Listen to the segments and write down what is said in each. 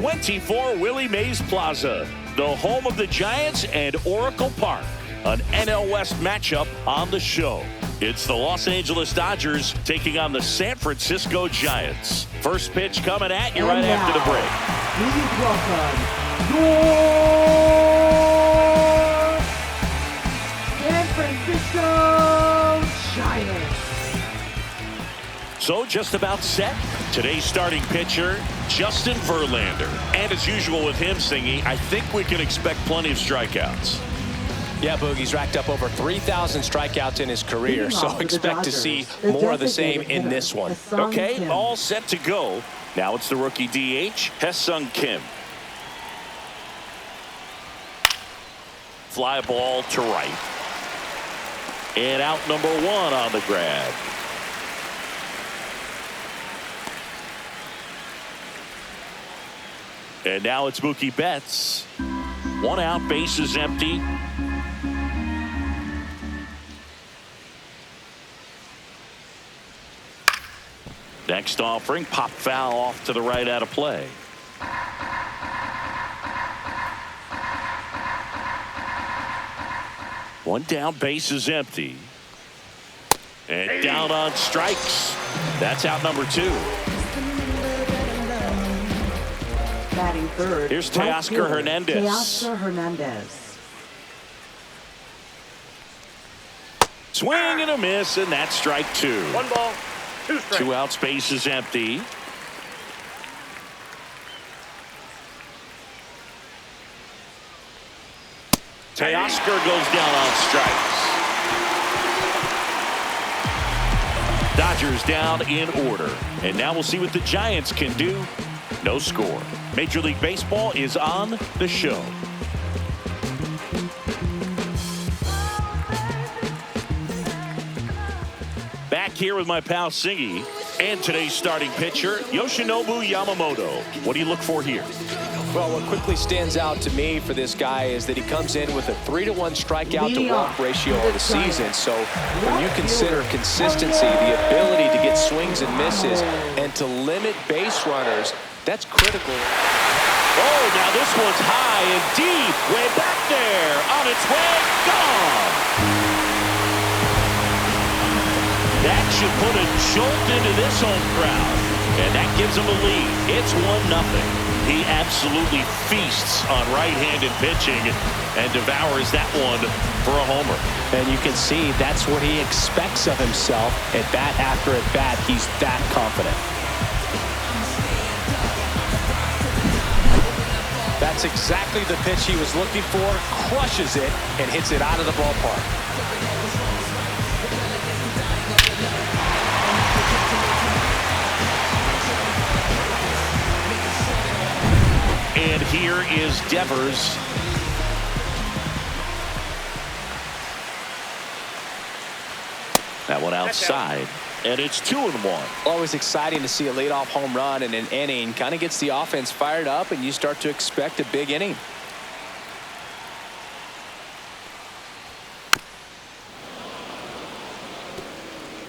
24 Willie Mays Plaza, the home of the Giants and Oracle Park. An NL West matchup on the show. It's the Los Angeles Dodgers taking on the San Francisco Giants. First pitch coming at you right after the break. Please welcome your San Francisco Giants. So just about set. Today's starting pitcher, Justin Verlander. And as usual with him, Singy, I think we can expect plenty of strikeouts. Yeah, Boogie's racked up over 3,000 strikeouts in his career, so expect to see more of the same in this one. Okay, all set to go. Now it's the rookie DH, Ha-Seong Kim. Fly ball to right. And out number one on the grab. And now it's Mookie Betts. One out, bases empty. Next offering, pop foul off to the right out of play. One down, bases empty. And down on strikes. That's out number two. Batting third. Here's Teoscar Hernandez. Teoscar Hernandez. Swing and a miss, and that's strike two. One ball, two strikes. Two outs, bases empty. Teoscar goes down on strikes. Dodgers down in order. And now we'll see what the Giants can do. No score. Major League Baseball is on the show. Back here with my pal Singy and today's starting pitcher, Yoshinobu Yamamoto. What do you look for here? Well, what quickly stands out to me for this guy is that he comes in with a 3-to-1 strikeout to walk ratio of the season. So when you consider consistency, the ability to get swings and misses, and to limit base runners, that's critical. Oh, now this one's high and deep, way back there, on its way, gone. That should put a jolt into this home crowd, and that gives them a lead. It's 1-0. He absolutely feasts on right-handed pitching and devours that one for a homer. And you can see that's what he expects of himself at bat after at bat. He's that confident. That's exactly the pitch he was looking for, crushes it, and hits it out of the ballpark. And here is Devers. That one outside, and it's 2-1. Always exciting to see a leadoff home run in an inning. Kind of gets the offense fired up, and you start to expect a big inning.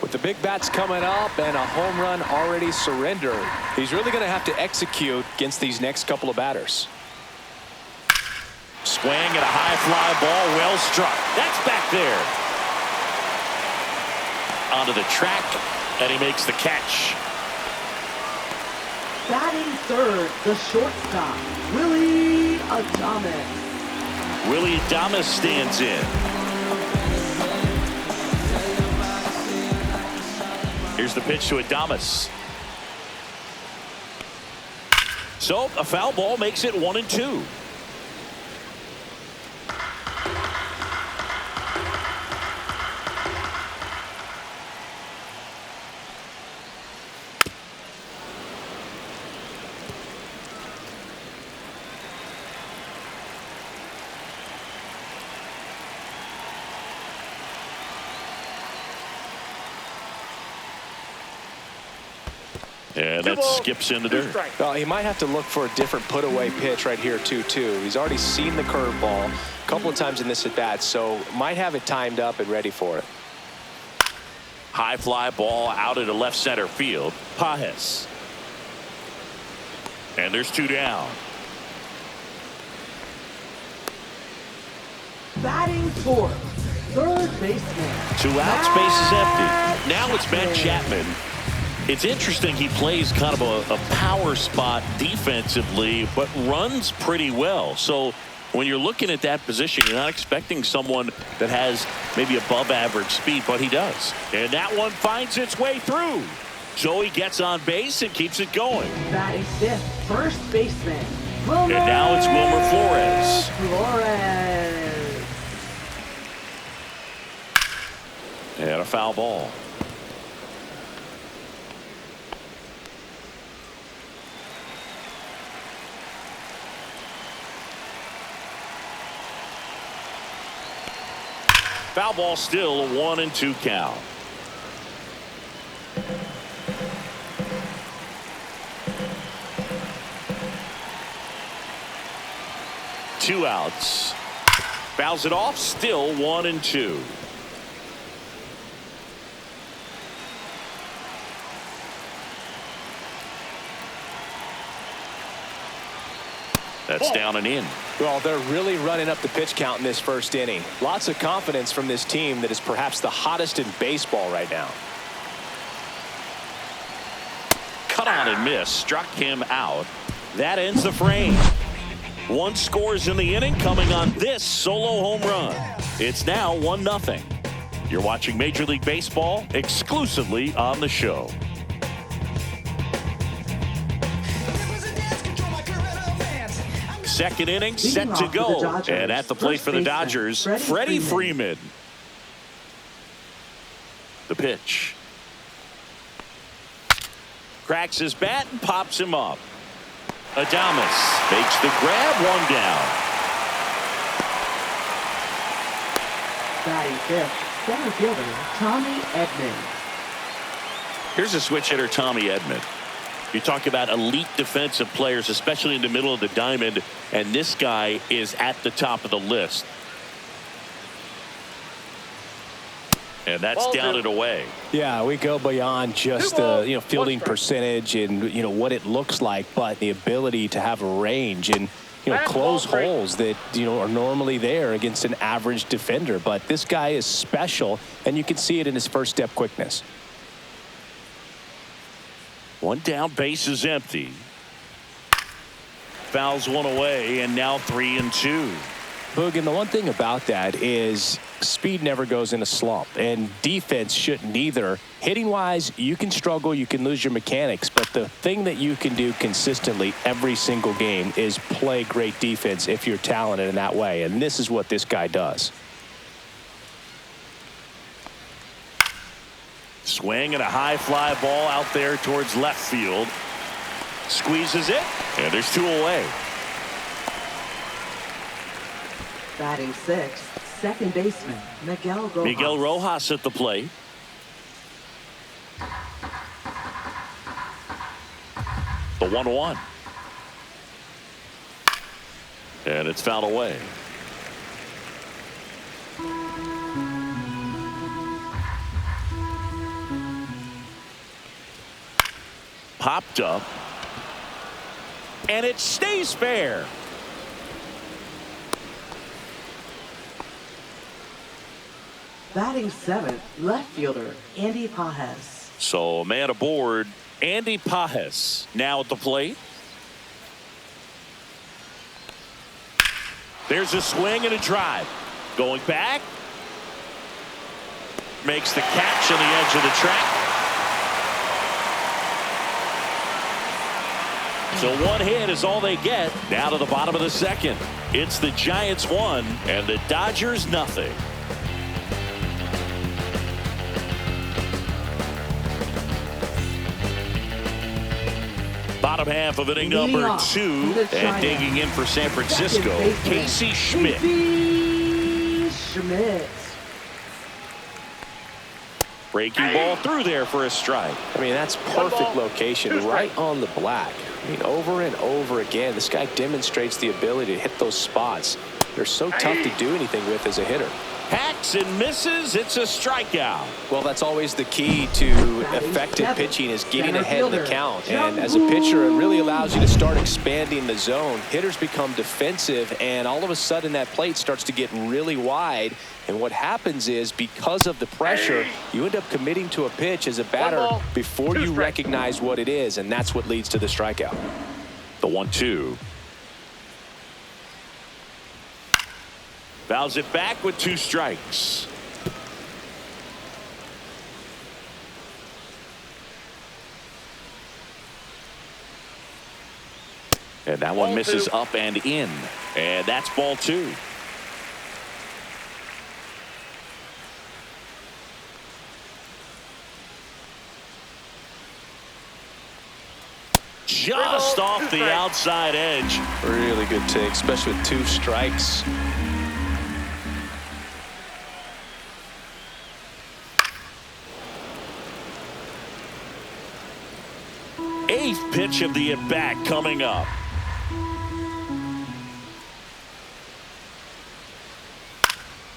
With the big bats coming up and a home run already surrendered, he's really going to have to execute against these next couple of batters. Swing and a high fly ball, well struck. That's back there. Onto the track, and he makes the catch. Batting third, the shortstop, Willie Adames. Willie Adames stands in. Here's the pitch to Adames. So a foul ball makes it 1-2. And that skips in the dirt. Well, he might have to look for a different put-away pitch right here, too. He's already seen the curveball a couple of times in this at-bat, so might have it timed up and ready for it. High fly ball out into left center field. Pages. And there's 2 down. Batting fourth, third baseman. 2 outs, base is empty. Now it's Matt Chapman. It's interesting, he plays kind of a power spot defensively, but runs pretty well. So when you're looking at that position, you're not expecting someone that has maybe above average speed, but he does. And that one finds its way through. So he gets on base and keeps it going. Batting fifth, first baseman. Wilmer And now it's Wilmer Flores. Flores. And a foul ball. Foul ball, still a 1-2 count. Two outs. Fouls it off, still 1-2. That's down and in. Well, they're really running up the pitch count in this first inning. Lots of confidence from this team that is perhaps the hottest in baseball right now. Cut on and miss. Struck him out. That ends the frame. 1 scores in the inning coming on this solo home run. It's now 1-0. You're watching Major League Baseball exclusively on the show. Second inning set to go. And at the plate for the Dodgers, Freddie Freeman. The pitch. Cracks his bat and pops him up. Adames makes the grab, 1 down. Batting fifth, center fielder Tommy Edman. Here's a switch hitter, Tommy Edman. You talk about elite defensive players, especially in the middle of the diamond, and this guy is at the top of the list. And that's down and away. Yeah, we go beyond just fielding percentage and what it looks like, but the ability to have range and close holes that are normally there against an average defender. But this guy is special, and you can see it in his first step quickness. 1 down, base is empty. Fouls 1 away, and now 3-2. Boog, and the one thing about that is speed never goes in a slump, and defense shouldn't either. Hitting-wise, you can struggle, you can lose your mechanics, but the thing that you can do consistently every single game is play great defense if you're talented in that way, and this is what this guy does. Swing and a high fly ball out there towards left field. Squeezes it, and there's 2 away. Batting sixth, second baseman Miguel Rojas. Miguel Rojas at the plate. The 1-1. And it's fouled away. Popped up. And it stays fair. Batting seventh, left fielder Andy Pages. So a man aboard, Andy Pages now at the plate. There's a swing and a drive. Going back. Makes the catch on the edge of the track. So 1 hit is all they get. Now to the bottom of the second. It's the Giants 1 and the Dodgers nothing. Bottom half of inning number 2, and digging in for San Francisco, Casey Schmidt. Casey Schmidt. Breaking ball through there for a strike. I mean, that's perfect location, right on the black. I mean, over and over again, this guy demonstrates the ability to hit those spots. They're so tough to do anything with as a hitter. Hacks and misses. It's a strikeout. Well, that's always the key to effective pitching, is getting ahead in the count. And as a pitcher, it really allows you to start expanding the zone. Hitters become defensive, and all of a sudden that plate starts to get really wide. And what happens is, because of the pressure, you end up committing to a pitch as a batter before you recognize what it is, and that's what leads to the strikeout. The 1-2. Fouls it back with 2 strikes. And that one misses up and in. And that's ball 2. Just off the outside edge. Really good take, especially with 2 strikes. Eighth pitch of the at-bat coming up.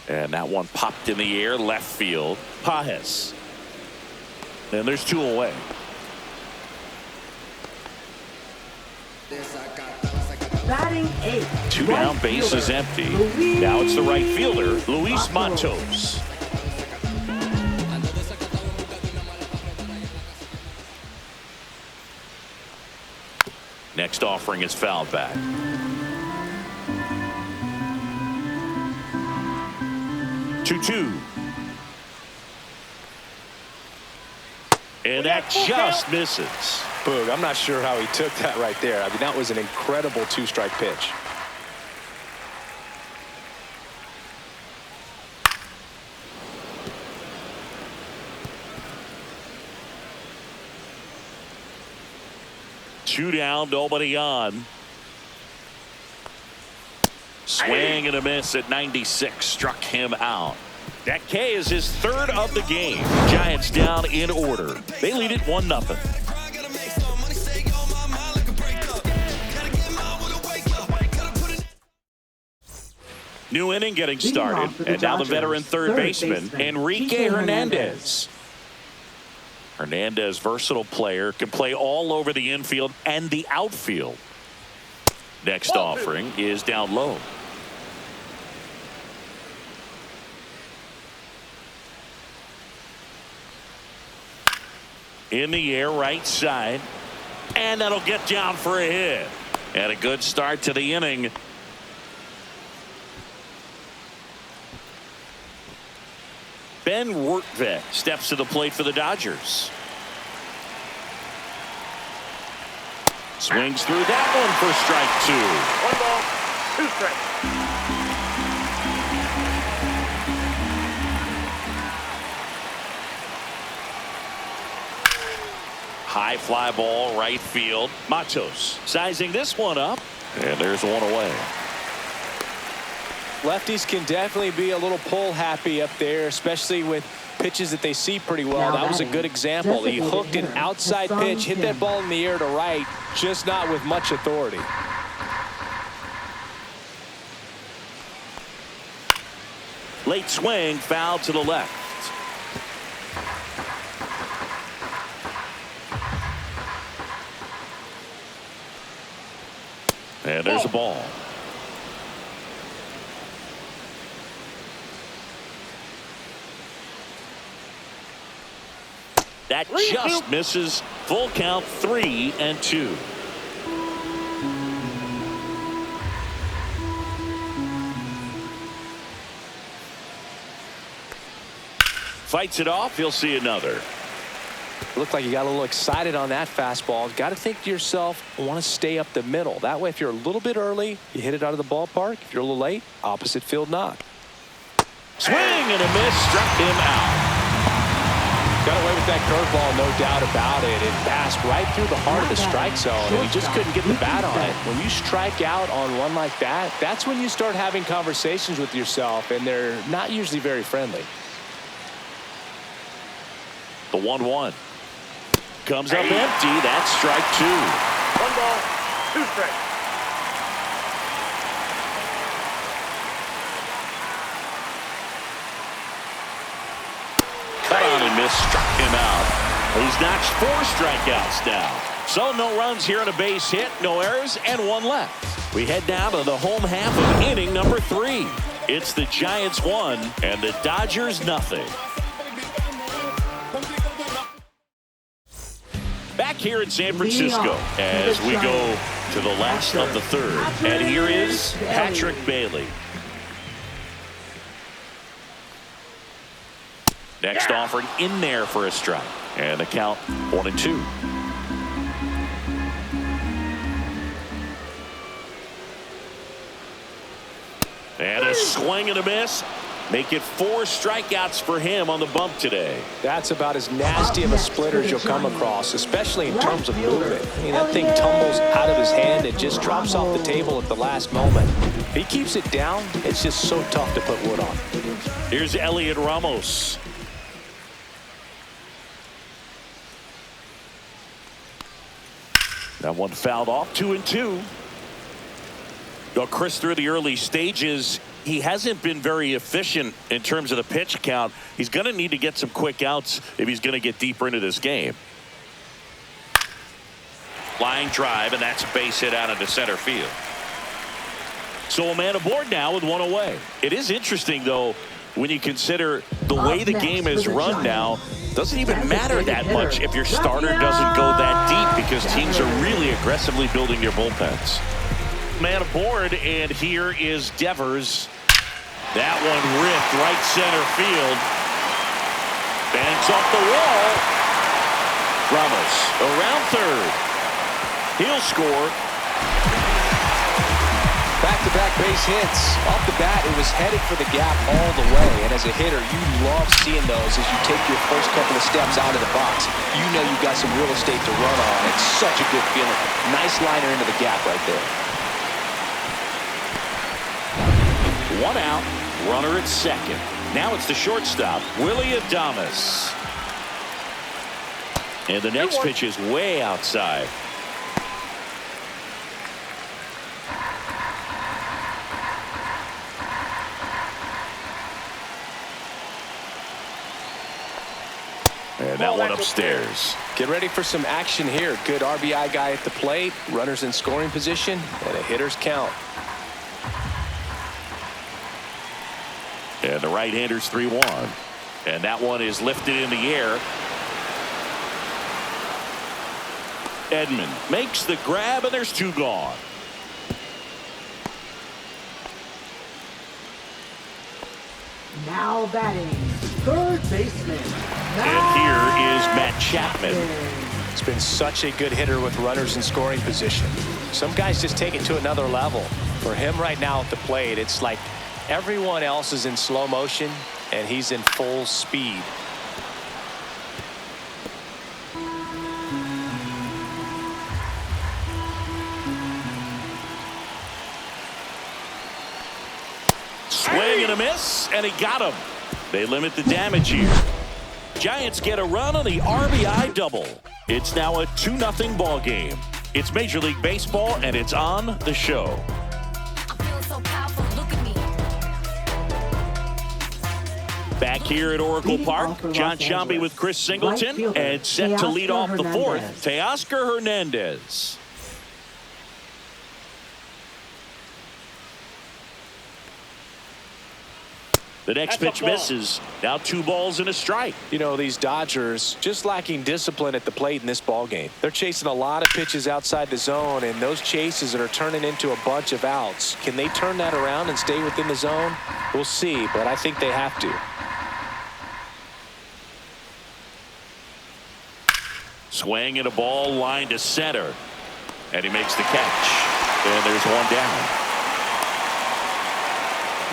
And that one popped in the air, left field. Pages. And there's 2 away. Batting 8. 2 down, base is empty. Now it's the right fielder, Luis Matos. Next offering is fouled back. Two. And that just misses. Boog, I'm not sure how he took that right there. I mean, that was an incredible 2-strike pitch. Two down, nobody on. Swing and a miss at 96, struck him out. That K is his 3rd of the game. Giants down in order. They lead it 1-0. New inning getting started, and now the veteran third baseman, Enrique Hernandez. Hernandez, versatile player, can play all over the infield and the outfield. Next offering is down low. In the air, right side. And that'll get down for a hit. And a good start to the inning. Ben Rortvedt steps to the plate for the Dodgers. Swings through that one for strike 2. 1 ball, 2 strikes. High fly ball, right field. Matos sizing this one up. And there's one away. Lefties can definitely be a little pull happy up there, especially with pitches that they see pretty well. That was a good example. He hooked an outside pitch, hit that ball in the air to right, just not with much authority. Late swing, foul to the left. And there's a ball. That just misses. Full count, 3-2. Fights it off. He'll see another. Looked like you got a little excited on that fastball. Got to think to yourself, I want to stay up the middle. That way, if you're a little bit early, you hit it out of the ballpark. If you're a little late, opposite field knock. Swing and a miss, struck him out. Got away with that curveball, no doubt about it. It passed right through the heart of the strike zone, and he just couldn't get the bat on it. When you strike out on one like that, that's when you start having conversations with yourself, and they're not usually very friendly. The 1-1 comes up empty. That's strike 2. 1 ball, 2 strikes. He's notched 4 strikeouts now. So no runs here on a base hit, no errors, and 1 left. We head down to the home half of inning number 3. It's the Giants 1 and the Dodgers nothing. Back here in San Francisco as we go to the last of the 3rd. And here is Patrick Bailey. Next offered in there for a strike. And the count 1-2. And a swing and a miss. Make it 4 strikeouts for him on the bump today. That's about as nasty of a splitter as you'll come across, especially in terms of movement. I mean, that thing tumbles out of his hand and just drops off the table at the last moment. If he keeps it down, it's just so tough to put wood on. Here's Elliot Ramos. That one fouled off. 2-2. Chris, through the early stages, he hasn't been very efficient in terms of the pitch count. He's going to need to get some quick outs if he's going to get deeper into this game. Line drive, and that's a base hit out into center field. So a man aboard now with 1 away. It is interesting, though, when you consider the way the game is run now. Doesn't even matter that much if your starter doesn't go that deep, because teams are really aggressively building their bullpens. Man aboard, and here is Devers. That one ripped right center field. Bangs off the wall. Ramos around 3rd. He'll score. Back-to-back base hits. Off the bat, it was headed for the gap all the way. And as a hitter, you love seeing those as you take your first couple of steps out of the box. You know you've got some real estate to run on. It's such a good feeling. Nice liner into the gap right there. 1 out, runner at 2nd. Now it's the shortstop, Willy Adames. And the next pitch is way outside. And that one upstairs. Get ready for some action here. Good RBI guy at the plate. Runners in scoring position and a hitter's count. And the right-hander's 3-1. And that one is lifted in the air. Edman makes the grab, and there's 2 gone. Now batting, 3rd baseman. And here is Matt Chapman. It's been such a good hitter with runners in scoring position. Some guys just take it to another level. For him right now at the plate, it's like everyone else is in slow motion, and he's in full speed. Swing and a miss, and he got him. They limit the damage here. Giants get a run on the RBI double. It's now a 2-0 ball game. It's Major League Baseball, and it's on the show. Back here at Oracle Park, John Sciambi with Chris Singleton, and set to lead off the 4th, Teoscar Hernandez. The next pitch misses. Now 2 balls and a strike. You know, these Dodgers just lacking discipline at the plate in this ball game. They're chasing a lot of pitches outside the zone, and those chases are turning into a bunch of outs. Can they turn that around and stay within the zone? We'll see, but I think they have to. Swing and a ball line to center. And he makes the catch. And there's 1 down.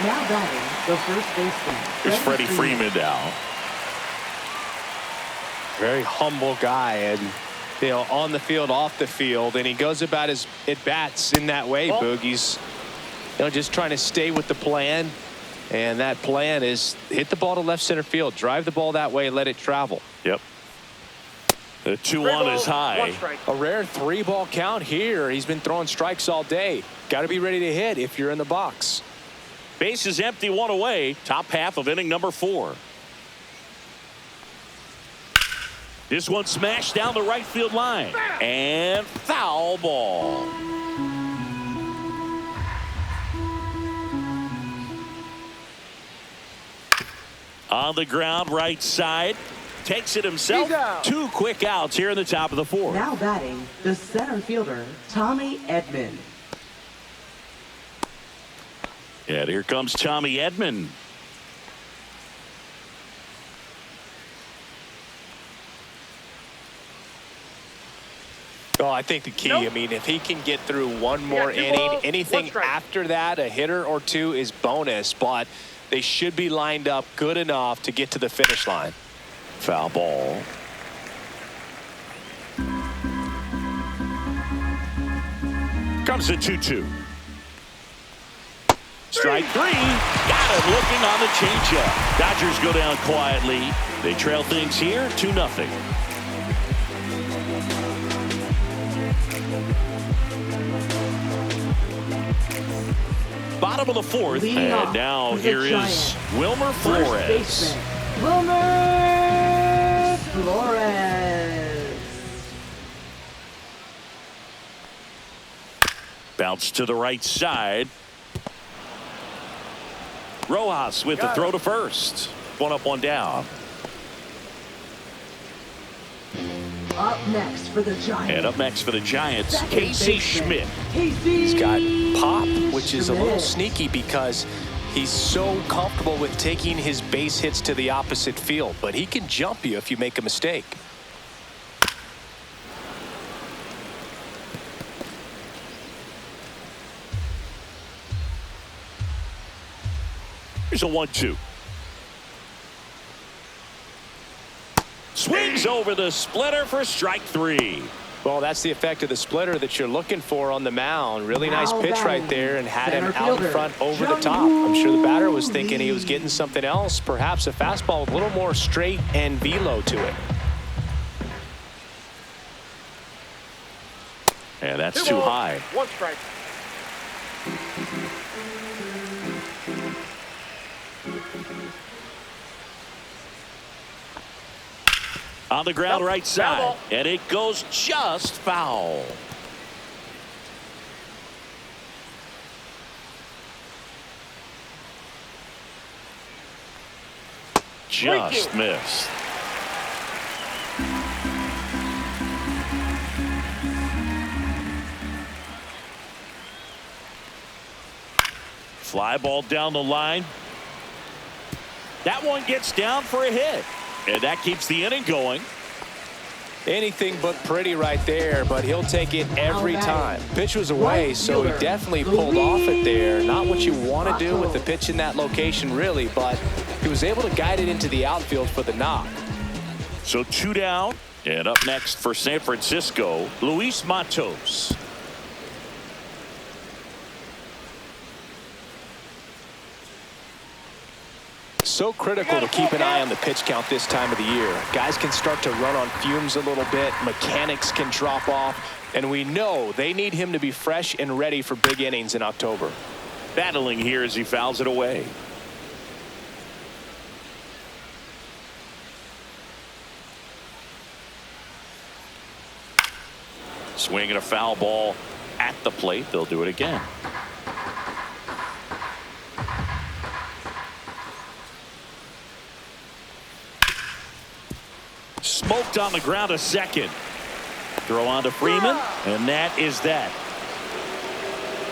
Now batting, the 1st baseman. Here's Freddie Freeman now. Very humble guy, and you know, on the field, off the field, and he goes about his at-bats in that way, Boogie's, you know, just trying to stay with the plan, and that plan is hit the ball to left center field, drive the ball that way, let it travel. Yep. The 2-1 is high. A rare 3-ball count here. He's been throwing strikes all day. Got to be ready to hit if you're in the box. Base is empty, 1 away. Top half of inning number 4. This one smashed down the right field line. And foul ball. On the ground, right side. Takes it himself. 2 quick outs here in the top of the 4th. Now batting, the center fielder, Tommy Edman. And here comes Tommy Edman. Oh, I think the key, I mean, if he can get through one more inning, anything after that, a hitter or 2 is bonus, but they should be lined up good enough to get to the finish line. Foul ball. Comes the 2-2. Strike 3. Got him looking on the changeup. Dodgers go down quietly. They trail things here 2-0. Bottom of the 4th, and now here is Wilmer Flores. Wilmer Flores. Bounce to the right side. Rojas with the throw to first. 1 up, 1 down. Up next for the Giants. And up next for the Giants, Casey Schmidt. He's got pop, which is a little sneaky because he's so comfortable with taking his base hits to the opposite field, but he can jump you if you make a mistake. Here's a 1-2. Swings over the splitter for strike 3. Well, that's the effect of the splitter that you're looking for on the mound. Really nice pitch right there, and had him out in front over the top. I'm sure the batter was thinking he was getting something else, perhaps a fastball with a little more straight and velo to it. And that's too high. 1 strike. On the ground, right side, and it goes just foul. Just missed. Fly ball down the line. That one gets down for a hit. And that keeps the inning going. Anything but pretty right there, but he'll take it every time. Pitch was away, so he definitely pulled off it there. Not what you want to do with the pitch in that location, really, but he was able to guide it into the outfield for the knock. So 2 down, and up next for San Francisco, Luis Matos. So critical to keep an eye on the pitch count this time of the year. Guys can start to run on fumes a little bit. Mechanics can drop off. And we know they need him to be fresh and ready for big innings in October. Battling here as he fouls it away. Swinging a foul ball at the plate. They'll do it again. Smoked on the ground, a second. Throw on to Freeman, and that is that.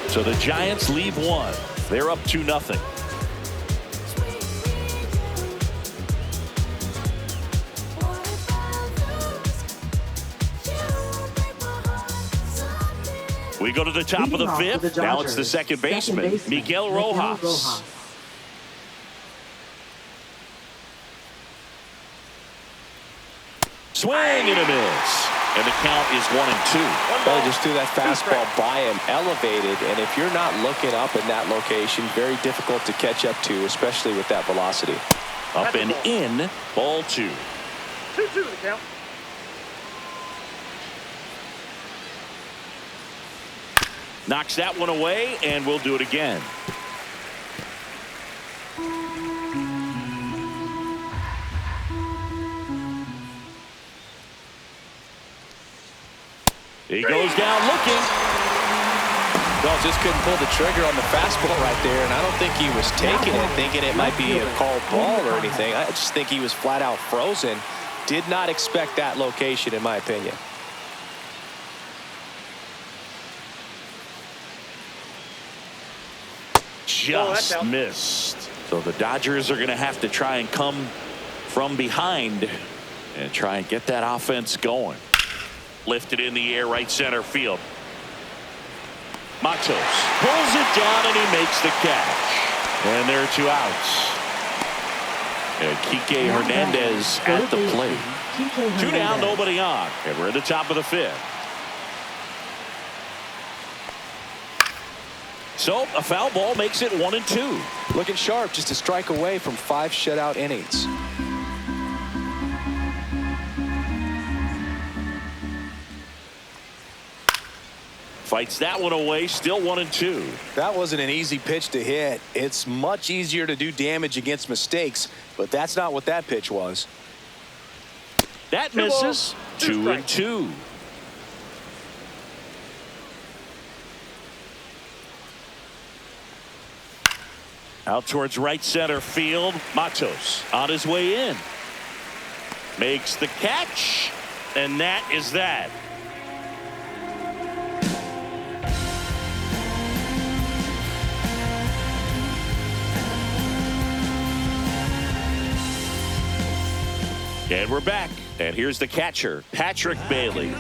So the Giants leave 1. They're up 2-0. We go to the top of the 5th. Now it's the second baseman, Miguel Rojas. Swing and a miss. And the count is 1-2. Well, just threw that fastball by him, elevated, and if you're not looking up in that location, very difficult to catch up to, especially with that velocity. Up and in, ball 2. 2-2 the count. Knocks that one away, and we'll do it again. He goes down looking. Well, just couldn't pull the trigger on the fastball right there, and I don't think he was taking it, thinking it might be a called ball or anything. I just think he was flat out frozen. Did not expect that location, in my opinion. Just missed. So the Dodgers are going to have to try and come from behind and try and get that offense going. Lifted in the air, right center field. Matos pulls it down and he makes the catch. And there are 2 outs. And Kike Hernandez at the plate. 2 down, nobody on. And we're at the top of the 5th. So a foul ball makes it 1-2. Looking sharp, just a strike away from 5 shutout innings. Fights that one away, still 1-2. That wasn't an easy pitch to hit. It's much easier to do damage against mistakes, but that's not what that pitch was. That misses. 2-2. Out towards right center field. Matos on his way in. Makes the catch. And that is that. And we're back. And here's the catcher, Patrick Bailey.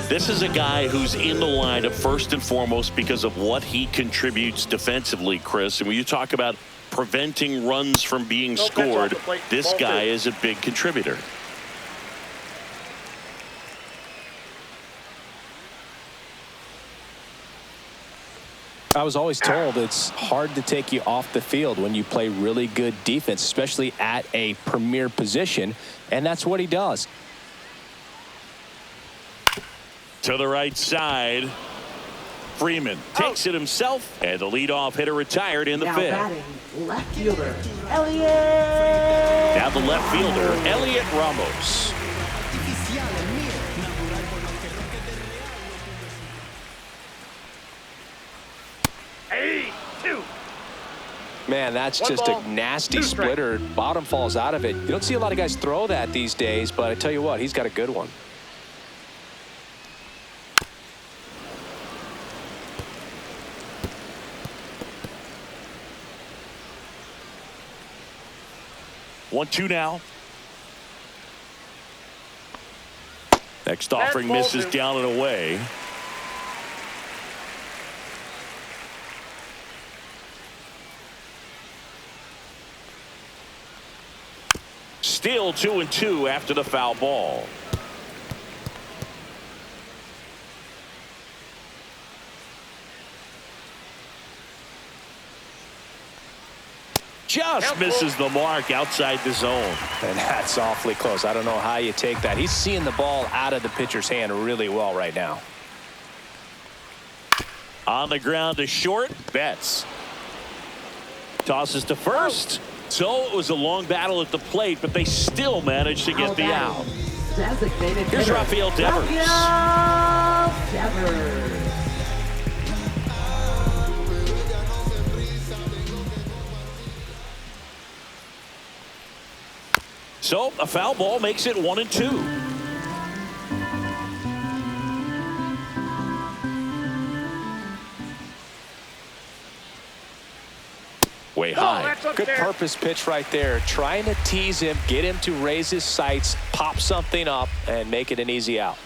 This is a guy who's in the lineup first and foremost because of what he contributes defensively, Chris. And when you talk about preventing runs from being scored, this guy is a big contributor. I was always told it's hard to take you off the field when you play really good defense, especially at a premier position, and that's what he does. To the right side, Freeman takes it himself, and the leadoff hitter retired in the 5th. Batting, left fielder, Elliot. Now the left fielder, Elliot Ramos. Man, that's just a nasty splitter. Bottom falls out of it. You don't see a lot of guys throw that these days, but I tell you what, he's got a good one. One, 2 now. Next offering misses down and away. Still 2-2 after the foul ball. Just misses the mark outside the zone. And that's awfully close. I don't know how you take that. He's seeing the ball out of the pitcher's hand really well right now. On the ground to short, Betts. Tosses to first. So it was a long battle at the plate, but they still managed to get the out. Designated Here's hitter, Rafael Devers. Rafael Devers. So a foul ball makes it 1-2. Way high. Good purpose pitch right there. Trying to tease him, get him to raise his sights, pop something up, and make it an easy out.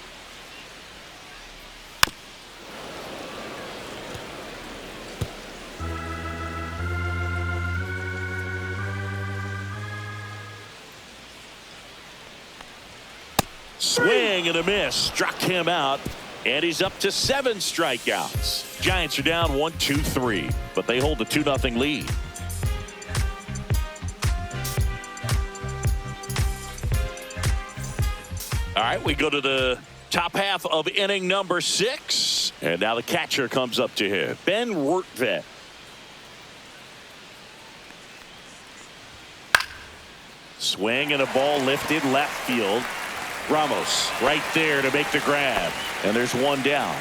Swing and a miss. Struck him out. And he's up to 7 strikeouts. Giants are down 1-2-3. But they hold the 2-0 lead. All right, we go to the top half of inning number 6. And now the catcher comes up to him. Ben Rortvedt. Swing and a ball lifted left field. Ramos right there to make the grab. And there's one down.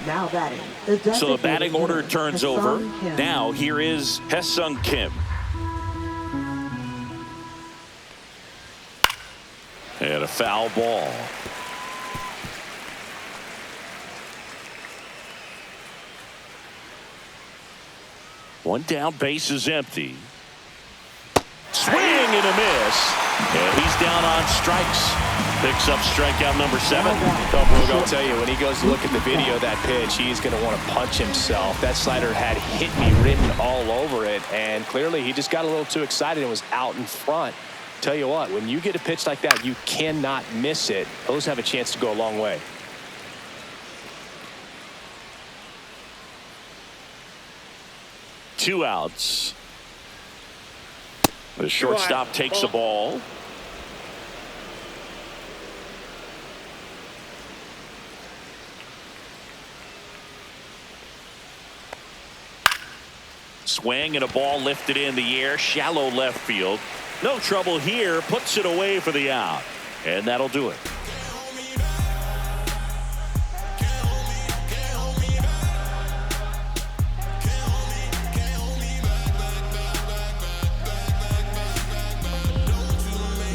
Now batting. So the batting order turns over. Kim. Now here is Haesung Kim. And a foul ball. One down, base is empty. Swing and a miss. And he's down on strikes. Picks up strikeout number 7. I'll tell you, when he goes to look at the video of that pitch, he's going to want to punch himself. That slider had hit me written all over it, and clearly he just got a little too excited and was out in front. Tell you what, when you get a pitch like that, you cannot miss it. Those have a chance to go a long way. Two outs. The shortstop takes the ball. Swing and a ball lifted in the air, shallow left field. No trouble here, puts it away for the out. And that'll do it.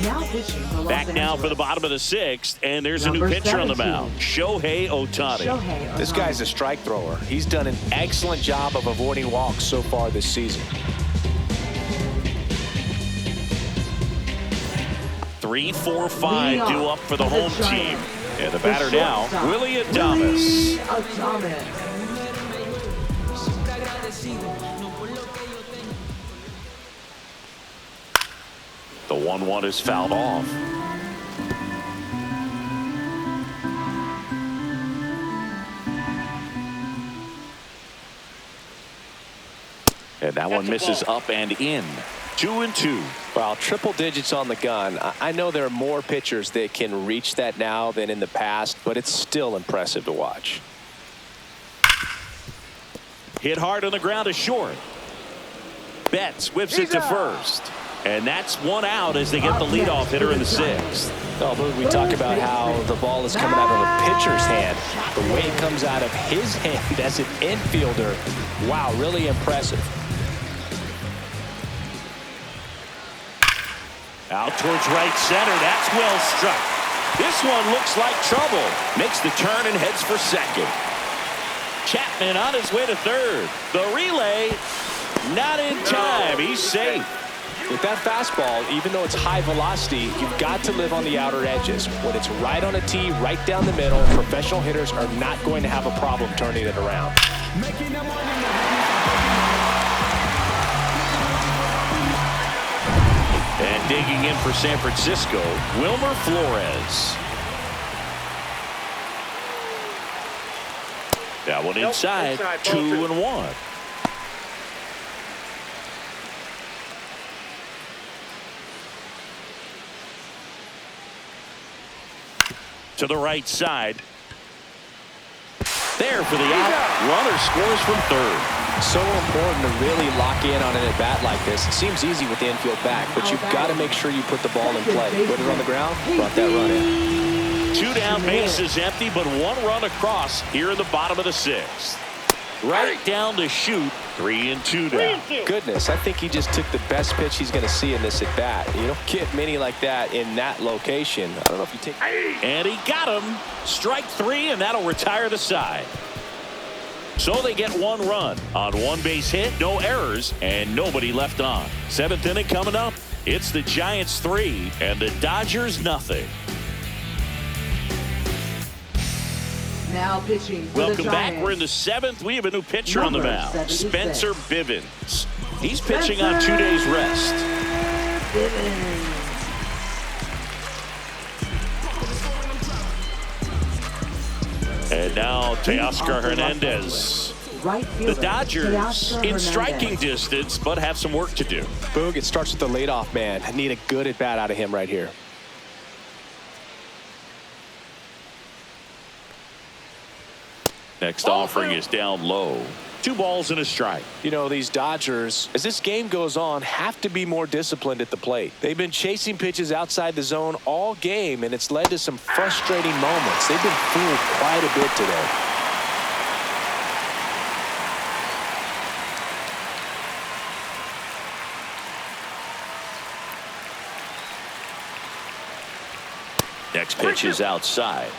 Now pitching for Los Back now Angeles. for the bottom of the 6th, and there's a new Number pitcher on the 17. mound, Shohei Ohtani. This guy's a strike thrower. He's done an excellent job of avoiding walks so far this season. 3, 4, 5 due up for the home team. And the batter The now, shortstop, Willie Adames. Adames. The 1-1 is fouled off. And that one misses up and in. 2-2. Well, triple digits on the gun. I know there are more pitchers that can reach that now than in the past, but it's still impressive to watch. Hit hard on the ground to short. Betts whips it to first. And that's one out as they get the leadoff hitter in the 6th. Oh, but we talk about how the ball is coming out of a pitcher's hand. The way it comes out of his hand as an infielder, wow, really impressive. Out towards right center. That's well struck. This one looks like trouble. Makes the turn and heads for second. Chapman on his way to third. The relay, not in time. He's safe. With that fastball, even though it's high velocity, you've got to live on the outer edges. When it's right on a tee, right down the middle, professional hitters are not going to have a problem turning it around. And digging in for San Francisco, Wilmer Flores. That one inside, 2-1. To the right side. There for the out. Runner scores from third. So important to really lock in on an at-bat like this. It seems easy with the infield back, but you've got to make sure you put the ball in play. Put it on the ground, brought that run in. 2 down, base is empty, but 1 run across here in the bottom of the 6th. Right down to shoot. 3-2 down. Goodness, I think he just took the best pitch he's going to see in this at-bat. You don't get many like that in that location. I don't know if you take... And he got him. Strike 3, and that'll retire the side. So they get 1 run on 1 base hit, no errors, and nobody left on. 7th inning coming up. It's the Giants 3 and the Dodgers nothing. Now pitching for Welcome the back. Giants. We're in the 7th. We have a new pitcher on the Number mound, 76. Spencer Bivens. He's pitching on 2 days rest. Bivens. And now Teoscar Hernandez. Right The fielder, Dodgers Teoscar in Hernandez. striking distance, but have some work to do. Boog, it starts with the leadoff man. I need a good at-bat out of him right here. Next offering is down low. 2 balls and a strike. You know, these Dodgers, as this game goes on, have to be more disciplined at the plate. They've been chasing pitches outside the zone all game, and it's led to some frustrating moments. They've been fooled quite a bit today. Next pitch is outside.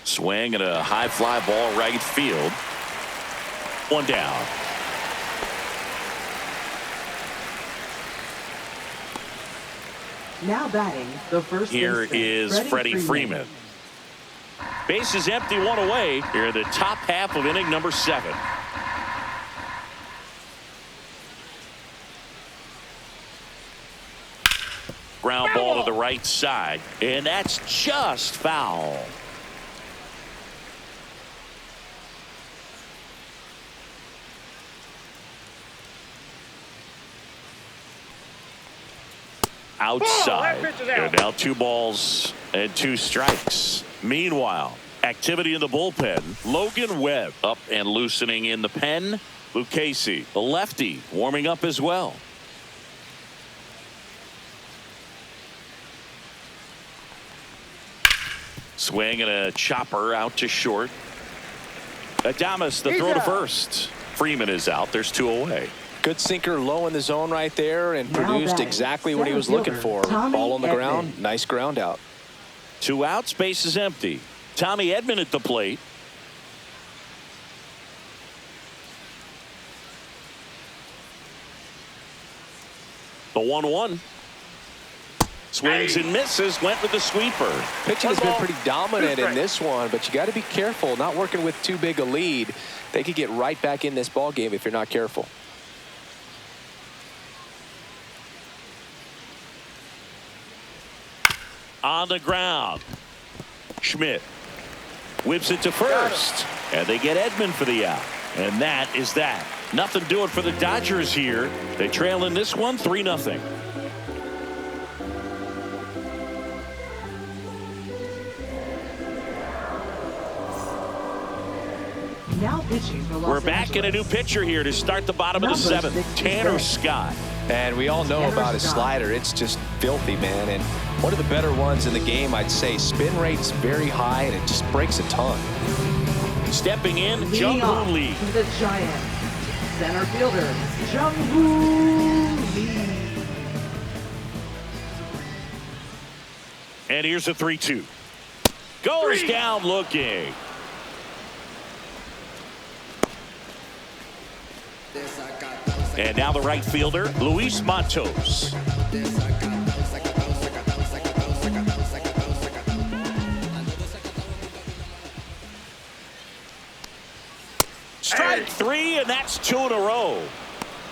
Swing and a high fly ball right field. 1 down. Now batting the first Here baseman, is Freddie Freeman. Base is empty, 1 away. Here in the top half of inning number 7. Ground ball to the right side, and that's just foul. Outside. And now 2 balls and 2 strikes. Meanwhile, activity in the bullpen. Logan Webb up and loosening in the pen. Lucchesi, the lefty, warming up as well. Swing and a chopper out to short. Adames, the throw to first. Freeman is out. There's 2 away. Good sinker low in the zone right there and Now produced batting, exactly what he was center looking fielder, for. Tommy Ball on the ground. Edman. Nice ground out. 2 outs, base is empty. Tommy Edman at the plate. The 1-1. Swings and misses. Went with the sweeper. Pitching has been pretty dominant in strikes. this one, but you got to be careful. Not working with too big a lead. They could get right back in this ball game if you're not careful. On the ground. Schmidt whips it to first, and they get Edman for the out. And that is that. Nothing doing for the Dodgers here. They trail in this one 3-0. Now pitching for Los We're back in a new pitcher here to start the bottom of the Number 7th. 66. Tanner Scott. And we all know Tanner about his Scott. slider. It's just filthy, man. And one of the better ones in the game, I'd say. Spin rate's very high, and it just breaks a ton. Stepping in, Leading off Jung-Woo Lee. to the Giants, center fielder Jung-Woo Lee. And here's a 3-2. Goes down looking. And now the right fielder, Luis Matos. Strike 3, and that's 2 in a row.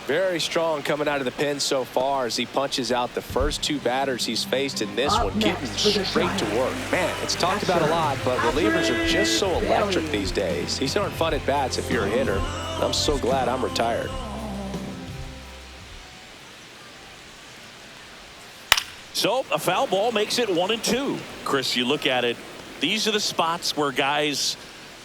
Very strong coming out of the pen so far as he punches out the first 2 batters he's faced in this Up one, getting next for the straight to work. Man, it's talked about a lot, but relievers are just so electric these days. These aren't fun at bats if you're a hitter. I'm so glad I'm retired. So a foul ball makes it 1-2. Chris, you look at it, these are the spots where guys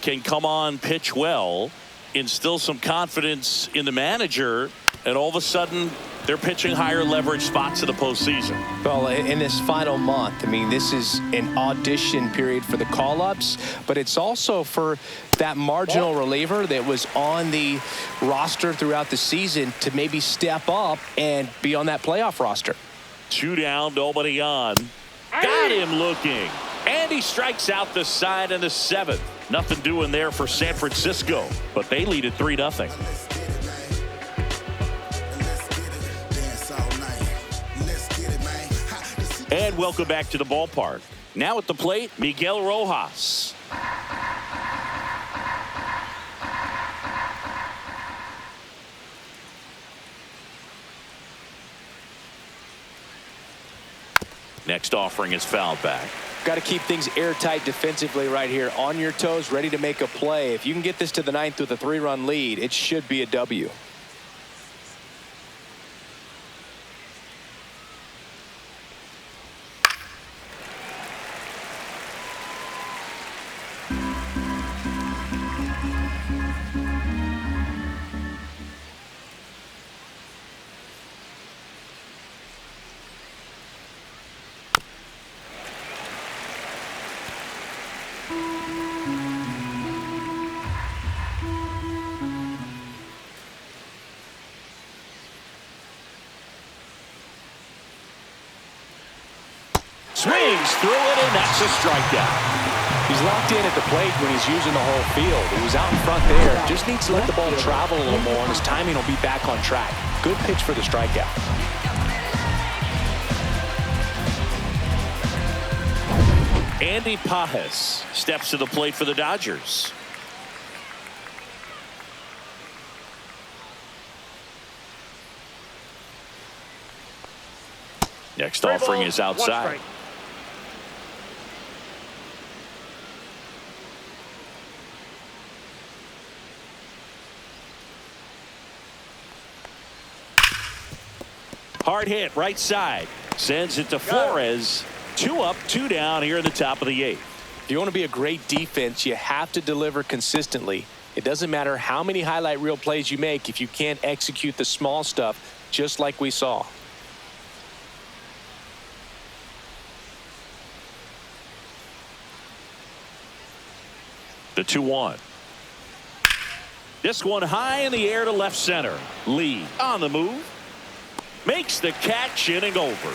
can come on, pitch well, instill some confidence in the manager, and all of a sudden they're pitching higher leverage spots in the postseason. Well, in this final month, I mean, this is an audition period for the call-ups, but it's also for that marginal reliever that was on the roster throughout the season to maybe step up and be on that playoff roster. 2 down, nobody on. Got him looking. And he strikes out the side in the 7th. Nothing doing there for San Francisco, but they lead at 3-0. And welcome back to the ballpark. Now at the plate, Miguel Rojas. Next offering is fouled back. Got to keep things airtight defensively right here, on your toes, ready to make a play. If you can get this to the 9th with a 3-run lead, it should be a W. swings through it, and that's a strikeout. He's locked in at the plate when he's using the whole field. He was out in front there. Just needs to let the ball travel a little more, and his timing will be back on track. Good pitch for the strikeout. Andy Pages steps to the plate for the Dodgers. Next offering is outside. Hard hit right side. Sends it to Flores. 2 up, 2 down here in the top of the 8th. If you want to be a great defense, you have to deliver consistently. It doesn't matter how many highlight reel plays you make if you can't execute the small stuff, just like we saw. The 2-1. This one high in the air to left center. Lee on the move. Makes the catch, inning over.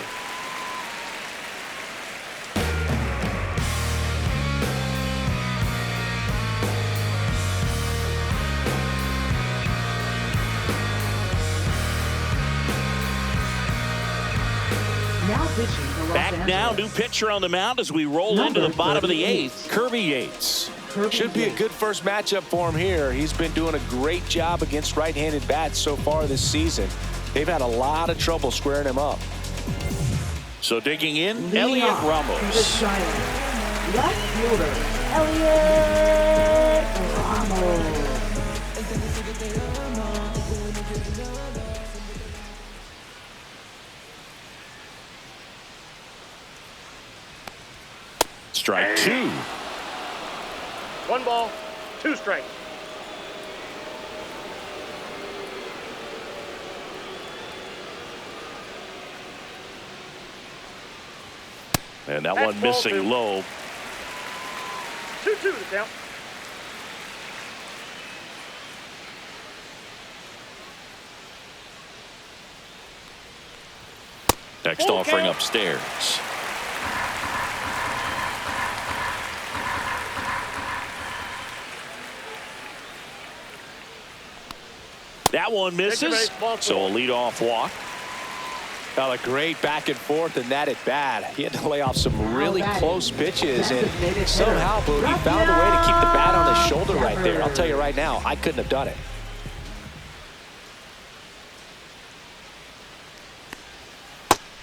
Now pitching for Los Back now, Angeles. new pitcher on the mound as we roll into the bottom of the 8th. Kirby Yates. Should be a good first matchup for him here. He's been doing a great job against right-handed bats so far this season. They've had a lot of trouble squaring him up. So digging in, Leading Elliot off Ramos. to the Giants, left fielder, Elliot Ramos. Strike 2. 1 ball, 2 strikes. And that That's one missing ball 2. low. 2-2 the count. Next Full offering count. upstairs. That one misses. Ball So a 4. leadoff walk. Got a great back and forth and that at bat. He had to lay off some really close pitches, and somehow Boog, he found a way to keep the bat on his shoulder right there. I'll tell you right now, I couldn't have done it.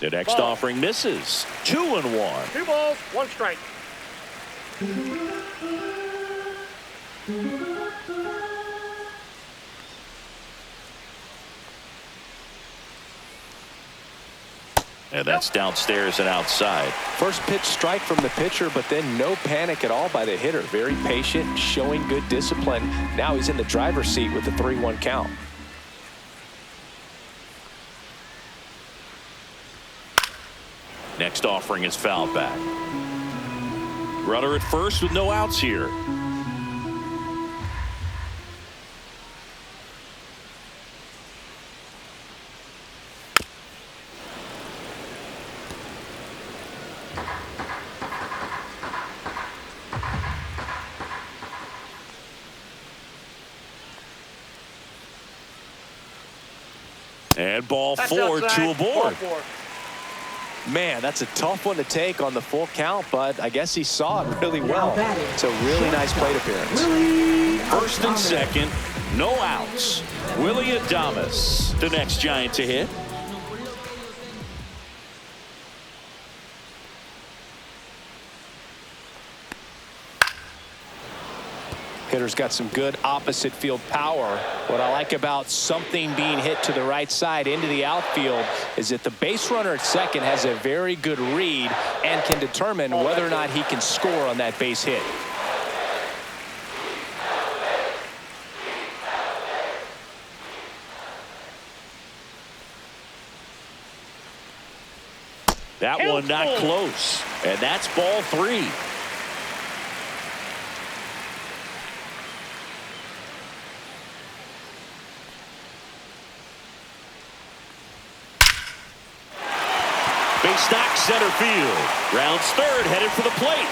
The next Ball. offering misses. 2-1. 2 balls, 1 strike. And that's downstairs and outside. First pitch strike from the pitcher, but then no panic at all by the hitter. Very patient, showing good discipline. Now he's in the driver's seat with the 3-1 count. Next offering is fouled back. Runner at first with no outs here. And ball That's 4, outside. 2 aboard. Ball 4. Man, that's a tough one to take on the full count, but I guess he saw it really well. It's a really nice plate appearance. Willie First and Adames. second, no outs. Willie Adames, the next Giant to hit. Hitter's got some good opposite field power. What I like about something being hit to the right side into the outfield is that the base runner at second has a very good read and can determine whether or not he can score on that base hit. That one not close. And that's ball 3. Base knock center field. Rounds third, headed for the plate.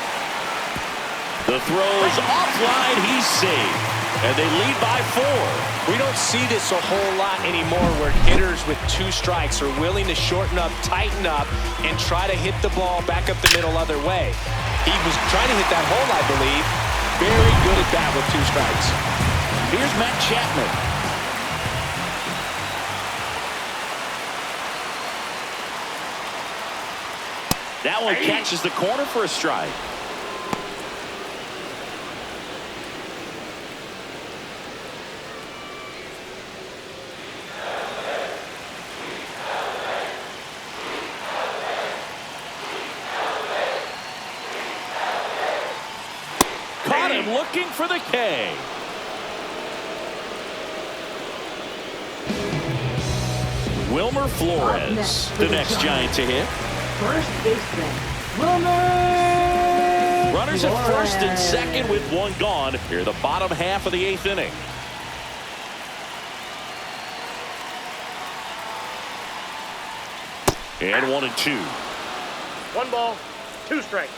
The throw's offline. He's safe. And they lead by 4. We don't see this a whole lot anymore where hitters with 2 strikes are willing to shorten up, tighten up, and try to hit the ball back up the middle other way. He was trying to hit that hole, I believe. Very good at that with 2 strikes. Here's Matt Chapman. That one catches the corner for a strike. Caught him looking for the K. Wilmer Flores, the next Giant to hit. First baseman, Wilmer. Runners at first and second with 1 gone. Here the bottom half of the 8th inning. And 1-2. 1 ball, 2 strikes.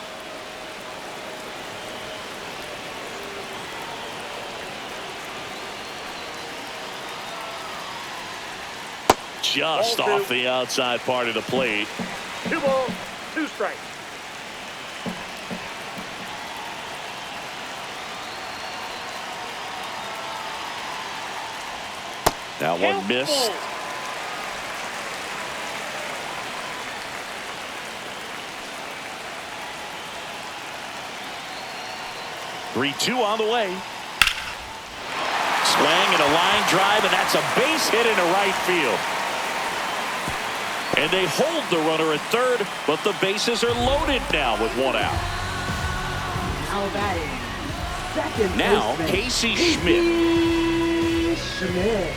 Just off the outside part of the plate. 2 balls, 2 strikes. That one missed. Three-2 on the way. Swing and a line drive, and that's a base hit into right field. And they hold the runner at third, but the bases are loaded now with 1 out. Now batting, second Now baseman, Casey Schmidt. Schmidt.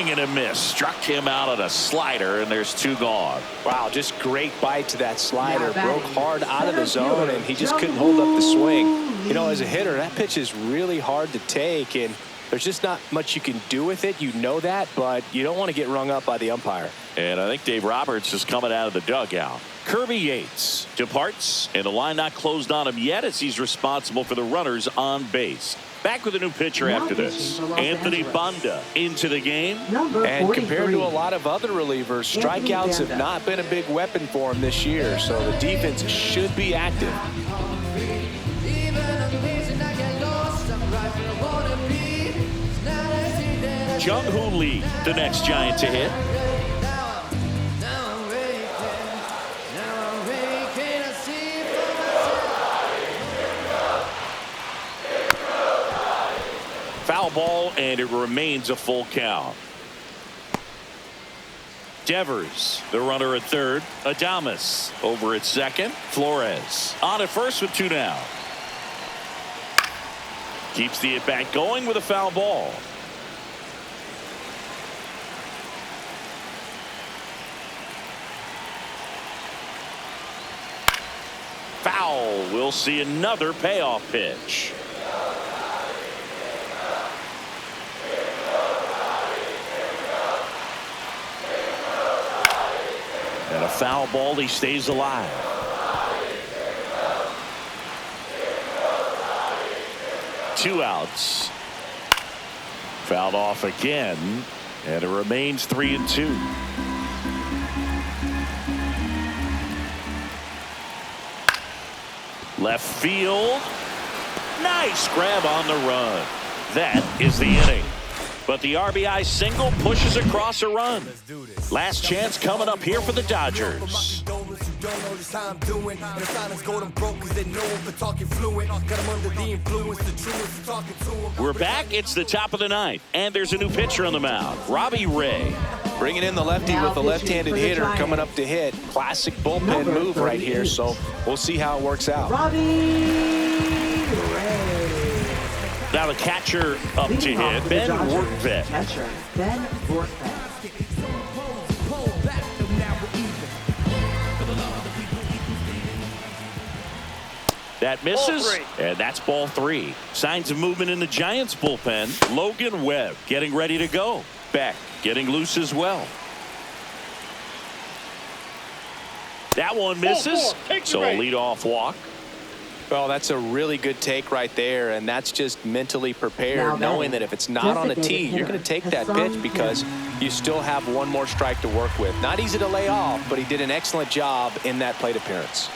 And a miss. Struck him out on a slider, and there's 2 gone. Wow, just great bite to that slider. Yeah, broke hard out of the zone, and he just couldn't hold up the swing. You know, as a hitter, that pitch is really hard to take, and there's just not much you can do with it. You know that, but you don't want to get rung up by the umpire. And I think Dave Roberts is coming out of the dugout. Kirby Yates departs, and the line not closed on him yet as he's responsible for the runners on base. Back with a new pitcher after this. Anthony Banda into the game. And compared to a lot of other relievers, strikeouts have not been a big weapon for him this year, so the defense should be active. Jung-Hoo Lee, the next Giant to hit. Foul ball, and it remains a full count. Devers, the runner at third. Adames over at second. Flores on at first with 2 down. Keeps the at-bat going with a foul ball. Foul. We'll see another payoff pitch. And a foul ball, he stays alive. Two outs. Fouled off again, and it remains 3-2. Left field. Nice grab on the run. That is the inning. But the RBI single pushes across a run. Last chance coming up here for the Dodgers. We're back. It's the top of the ninth, and there's a new pitcher on the mound, Robbie Ray. Bringing in the lefty with a left-handed hitter coming up to hit. Classic bullpen move right here, so we'll see how it works out. Robbie Ray. Now the catcher up to Leading off hit, for the Ben Dodgers, Workvet. catcher, Ben Workvet. That misses, Ball 3. and that's ball 3. Signs of movement in the Giants bullpen. Logan Webb getting ready to go. Beck getting loose as well. That one misses, Take so the a right. leadoff walk. Well, that's a really good take right there, and that's just mentally prepared, Now knowing batting, that if it's not on the designated tee, you're hitter, going to take that Hassan pitch because you still have one more strike to work with. Not easy to lay off, but he did an excellent job in that plate appearance.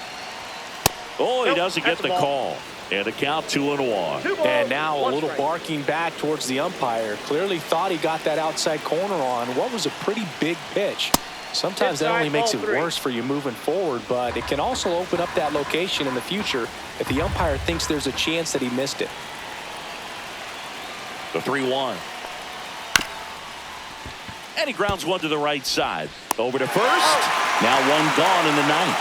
Oh, he Nope, doesn't that's get the the ball. call. And a count 2-1. 2 balls, And now a 1 little strike. barking back towards the umpire. Clearly thought he got that outside corner on what was a pretty big pitch. Sometimes that only Inside, makes it ball 3. worse for you moving forward, but it can also open up that location in the future if the umpire thinks there's a chance that he missed it. The 3-1. And he grounds one to the right side. Over to first. Now one gone in the ninth.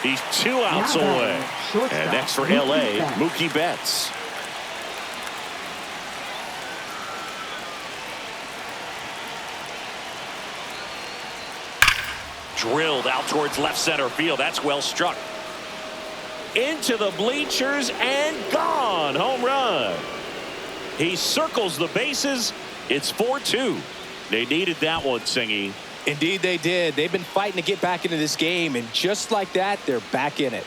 He's 2 outs Now away. batting, shortstop, And next for Mookie LA, Betts. Mookie Betts. Drilled out towards left center field. That's well struck. Into the bleachers and gone. Home run. He circles the bases. It's 4-2. They needed that one, Singy. Indeed they did. They've been fighting to get back into this game, and just like that, they're back in it.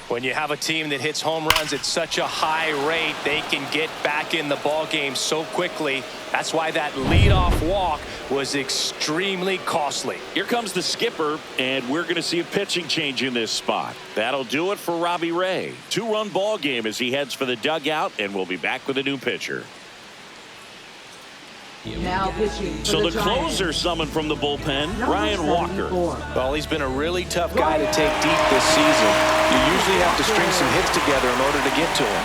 When you have a team that hits home runs at such a high rate, they can get back in the ball game so quickly. That's why that leadoff walk was extremely costly. Here comes the skipper, and we're going to see a pitching change in this spot. That'll do it for Robbie Ray. 2-run ball game as he heads for the dugout, and we'll be back with a new pitcher. Now pitching for So the Giants, closer summoned from the bullpen, number Ryan Walker. 74. Well, he's been a really tough guy to take deep this season. You usually have to string some hits together in order to get to him.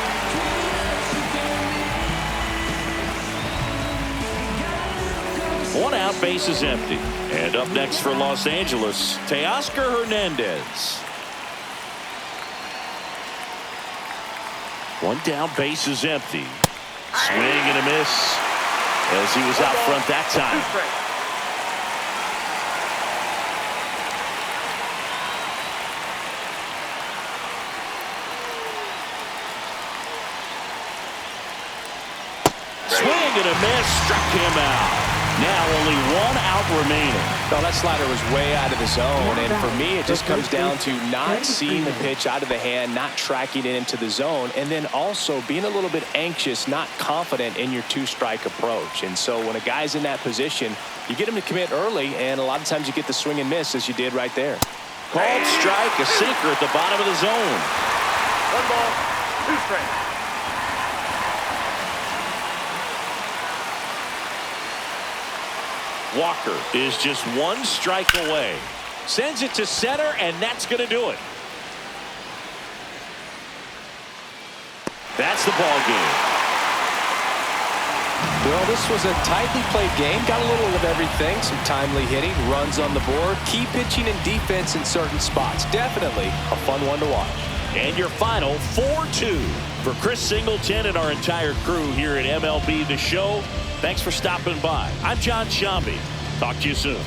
One out, base is empty. And up next for Los Angeles, Teoscar Hernandez. One down, base is empty. Swing and a miss as he was out front that 2 time. strikes. Swing and a miss, struck him out. Now only 1 out remaining. Well, that slider was way out of the zone, and for me, it just comes down to not seeing the pitch out of the hand, not tracking it into the zone, and then also being a little bit anxious, not confident in your 2-strike approach. And so when a guy's in that position, you get him to commit early, and a lot of times you get the swing and miss, as you did right there. Called strike, a sinker at the bottom of the zone. 1 ball, 2 strikes. Walker is just 1 strike away. Sends it to center, and that's going to do it. That's the ball game. Well, this was a tightly played game. Got a little of everything. Some timely hitting, runs on the board, key pitching and defense in certain spots. Definitely a fun one to watch. And your final 4-2 for Chris Singleton and our entire crew here at MLB The Show. Thanks for stopping by. I'm John Shambi. Talk to you soon.